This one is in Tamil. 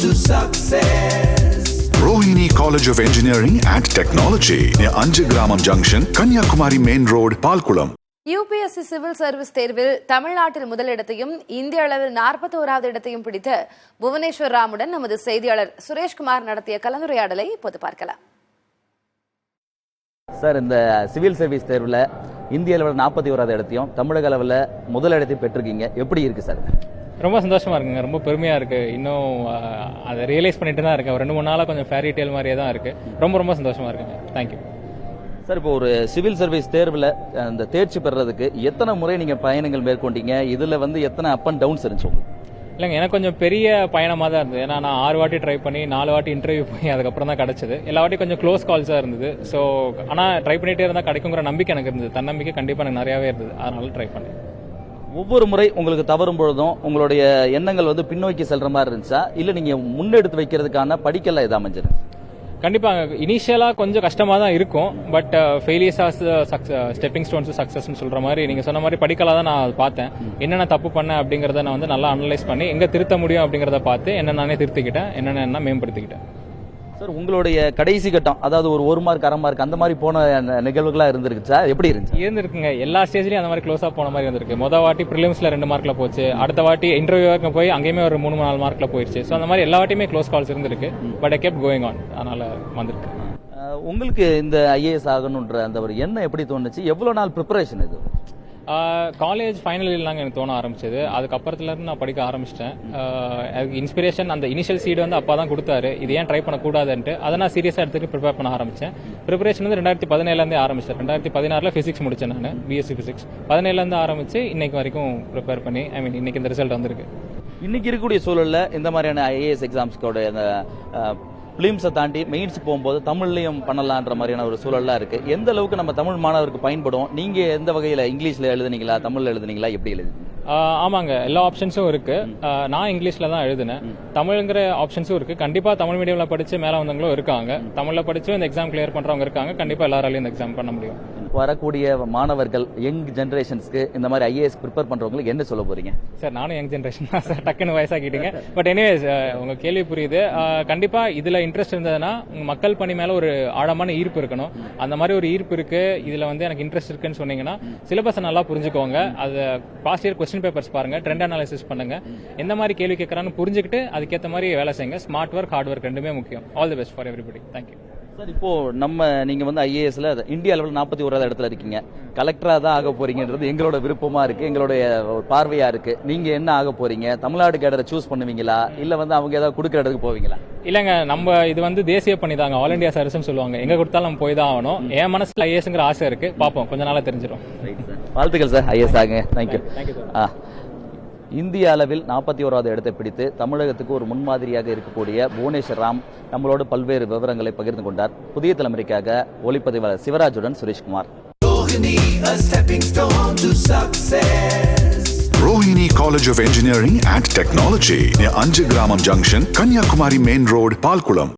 to success. Rohini College of Engineering and Technology near Anjagramam Junction, Kanyakumari Main Road, Palkulam. UPSC civil service தேர்வில் தமிழ்நாட்டில் முதலிடத்தையும் இந்திய அளவில் 41வது இடத்தையும் பிடித்த புவனேஸ்வர் ராமுடன் நமது செய்தியாளர் சுரேஷ்குமார் நடத்திய கலந்துரையாடலை இப்போது பார்க்கலாம். சார், இந்த சிவில் சர்வீஸ் தேர்வில் இந்திய அளவில் 41வது இடத்தையும் தமிழக அளவில் முதல் இடத்தையும் பெற்றிருக்கீங்க. எப்படி இருக்கு சார்? ரொம்ப சந்தோஷமா இருக்குங்க. ரொம்ப பெருமையா இருக்கு. இன்னும் அதை ரியலைஸ் பண்ணிட்டு தான் இருக்கேன். 2-3 நாளாக கொஞ்சம் ஃபேரி டேல் மாதிரியே தான் இருக்கு. ரொம்ப சந்தோஷமா இருக்குங்க. Thank you sir. இப்போ ஒரு சிவில் சர்வீஸ் தேர்வில் அந்த தேர்ச்சி பெறதுக்கு எத்தனை முறை நீங்க பயணங்கள் மேற்கொண்டீங்க? இதுல எத்தனை அப் அண்ட் டவுன்ஸ் இருந்துச்சு உங்களுக்கு? இல்லைங்க, எனக்கு கொஞ்சம் பெரிய பயணமாக தான் இருந்தது. ஏன்னா நான் 6 வாட்டி ட்ரை பண்ணி 4 வாட்டி இன்டர்வியூ போய் அதுக்கப்புறம் தான் கிடைச்சது. எல்லா வாட்டி கொஞ்சம் க்ளோஸ் கால்ஸாக இருந்தது. ஸோ ஆனால் ட்ரை பண்ணிட்டே இருந்தால் கிடைக்குங்கிற நம்பிக்கை எனக்கு இருந்தது. தன்னம்பிக்கை கண்டிப்பாக எனக்கு நிறையாவே இருந்தது. அதனால ட்ரை பண்ணேன். ஒவ்வொரு முறை உங்களுக்கு தவறும் பொழுதும் உங்களுடைய எண்ணங்கள் பின்னோக்கி செல்ற மாதிரி இருந்துச்சா, இல்ல நீங்க முன்னெடுத்து வைக்கிறதுக்கான படிக்கல ஏதா அமைஞ்சது? கண்டிப்பாக இனிஷியலாக கொஞ்சம் கஷ்டமாக தான் இருக்கும். But failures as stepping stones சக்ஸஸ்ன்னு சொல்கிற மாதிரி நீங்கள் சொன்ன மாதிரி படிக்கலாம் தான் நான் பார்த்தேன். என்னென்ன தப்பு பண்ணேன் அப்படிங்கிறத நான் நல்லா அனலைஸ் பண்ணி எங்கே திருத்த முடியும் அப்படிங்கிறத பார்த்து என்ன நானே திருத்திக்கிட்டேன், என்னென்ன மேம்படுத்திக்கிட்டேன். சார், உங்களுடைய கடைசி கட்டம், அதாவது ஒரு மார்க், அரை மார்க் அந்த மாதிரி போன நிகழ்வுகளா இருந்துருக்குச்சா? எப்படி இருந்துச்சு? இருந்திருக்குங்க. எல்லா ஸ்டேஜ்லயும் அந்த மாதிரி க்ளோஸா போன மாதிரி இருந்திருக்கு. மொதல் வாட்டி ப்ரிலிம்ஸ்ல 2 மார்க்ல போச்சு. அடுத்த வாட்டி இன்டர்வியூ வரைக்கும் போய் அங்கேயுமே ஒரு 3-4 மார்க்ல போயிருச்சு. ஸோ அந்த மாதிரி எல்லா வாட்டியுமே க்ளோஸ் கால்ஸ் இருந்திருக்கு. But I kept going on. அதனால வந்திருக்கு. உங்களுக்கு இந்த ஐஏஎஸ் ஆகணுன்ற அந்த ஒரு எண்ணம் எப்படி தோணுச்சு? எவ்வளவு நாள் ப்ரிப்பரேஷன் இது? காலேஜ் ஃபைனல் இயர்லாங்க எனக்கு தோண ஆரம்பிச்சது. அதுக்கப்புறத்துலேருந்து நான் படிக்க ஆரம்பிச்சிட்டேன். எனக்கு இன்ஸ்பிரேஷன் அந்த இனிஷியல் சீடு அப்பா தான் கொடுத்தாரு. இது ஏன் ட்ரை பண்ணக்கூடாதுன்ட்டு அதை நான் சீரியஸாக எடுத்துட்டு ப்ரிப்பேர் பண்ண ஆரம்பிச்சேன். ப்ரிப்பரேஷன் 2017 ஆரம்பிச்சேன். 2016 ஃபிசிக்ஸ் முடிச்சேன். நான் பிஎஸ்சி ஃபிசிக்ஸ் 17 ஆரம்பிச்சு இன்னைக்கு வரைக்கும் ப்ரிப்பேர் பண்ணி இன்னைக்கு இந்த ரிசல்ட் வந்திருக்கு. இன்னைக்கு இருக்கக்கூடிய சூழல்ல இந்த மாதிரியான ஐஏஎஸ் எக்ஸாம்ஸ்க்கோட அந்த பிலிம்ஸை தாண்டி மெயின்ஸ் போகும்போது தமிழ்லையும் பண்ணலான்ற மாதிரியான ஒரு சூழல்லாம் இருக்கு. எந்த அளவுக்கு நம்ம தமிழ் மாணவருக்கு பயன்படும்? நீங்க எந்த வகையில இங்கிலீஷ்ல எழுதுனீங்களா, தமிழ்ல எழுதுனீங்களா, எப்படி எழுதுனீங்க? ஆமாங்க, எல்லா ஆப்ஷன்ஸும் இருக்கு. நான் இங்கிலீஷ்ல தான் எழுதினேன். தமிழ்ங்கிற ஆப்ஷன்ஸும் இருக்கு. கண்டிப்பா தமிழ் மீடியம்ல படிச்சு மேல வந்தவங்களும் இருக்காங்க. தமிழ்ல படிச்சு இந்த எக்ஸாம் கிளியர் பண்றவங்க இருக்காங்க. கண்டிப்பா எல்லாராலையும் இந்த எக்ஸாம் பண்ண முடியும். வரக்கூடிய மாணவர்கள், யங் ஜெனரேஷன்ஸ்க்கு இந்த மாதிரி ஐஏஎஸ் ப்ரிப்பேர் பண்றவங்களுக்கு என்ன சொல்ல போறீங்க? சார், நானும் யங் ஜெனரேஷன் தான் சார். டக்குன்னு வயசாக்கிட்டீங்க. பட் எனிவேஸ், உங்க கேள்வி புரியுது. கண்டிப்பா இதுல இன்ட்ரெஸ்ட் இருந்ததுன்னா உங்க மக்கள் பணி மேல ஒரு ஆழமான ஈர்ப்பு இருக்கணும். அந்த மாதிரி ஒரு ஈர்ப்பு இருக்கு, இதுல எனக்கு இன்ட்ரெஸ்ட் இருக்குன்னு சொன்னீங்கன்னா சிலபஸ் நல்லா புரிஞ்சுக்கோங்க. அது பாஸ்ட் இயர் கொஸ்டின் பேப்பர்ஸ் பாருங்க, ட்ரெண்ட் அனாலிசிஸ் பண்ணுங்க. எந்த மாதிரி கேள்வி கேட்கறான்னு புரிஞ்சுக்கிட்டு அதுக்கேற்ற மாதிரி வேலை செய்யுங்க. ஸ்மார்ட் ஒர்க், ஹார்ட் ஒர்க் ரெண்டுமே முக்கியம். All the best for everybody. Thank you sir. இப்போ நீங்க ஐஏஎஸ்ல இந்தியா லெவல் 41வது இடத்துல இருக்கீங்க. கலெக்டரா தான் ஆக போறீங்கன்றது எங்களோட விருப்பமா இருக்கு, எங்களுடைய பார்வையா இருக்கு. நீங்க என்ன ஆக போறீங்க? தமிழ்நாடு கேடரை சூஸ் பண்ணுவீங்களா, இல்ல அவங்க ஏதாவது கொடுக்குற இடத்துக்கு போவீங்களா? இல்லங்க, நம்ம இது தேசிய பணி தாங்க. ஆல் இண்டியா சர்வீஸ் சொல்லுவாங்க. எங்க கொடுத்தாலும் நம்ம போய் தான் ஆகணும். என் மனசுல ஐஏஎஸ்ங்கிற ஆசை இருக்கு. பாப்போம், கொஞ்ச நாளா தெரிஞ்சிடும். வாழ்த்துக்கள் சார், ஐஏஎஸ் ஆகுங்க. தேங்க்யூ. இந்திய அளவில் 41வது இடத்தை பிடித்து தமிழகத்துக்கு ஒரு முன்மாதிரியாக இருக்கக்கூடிய புவனேஸ்வர் ராம் நம்மளோடு பல்வேறு விவரங்களை பகிர்ந்து கொண்டார். புதிய தலைமுறைக்காக ஒளிப்பதிவாளர் சிவராஜுடன் Sureshkumar. Rohini College of Engineering and Technology near Anjagramam Junction, Kanyakumari Main Road, Palkulam.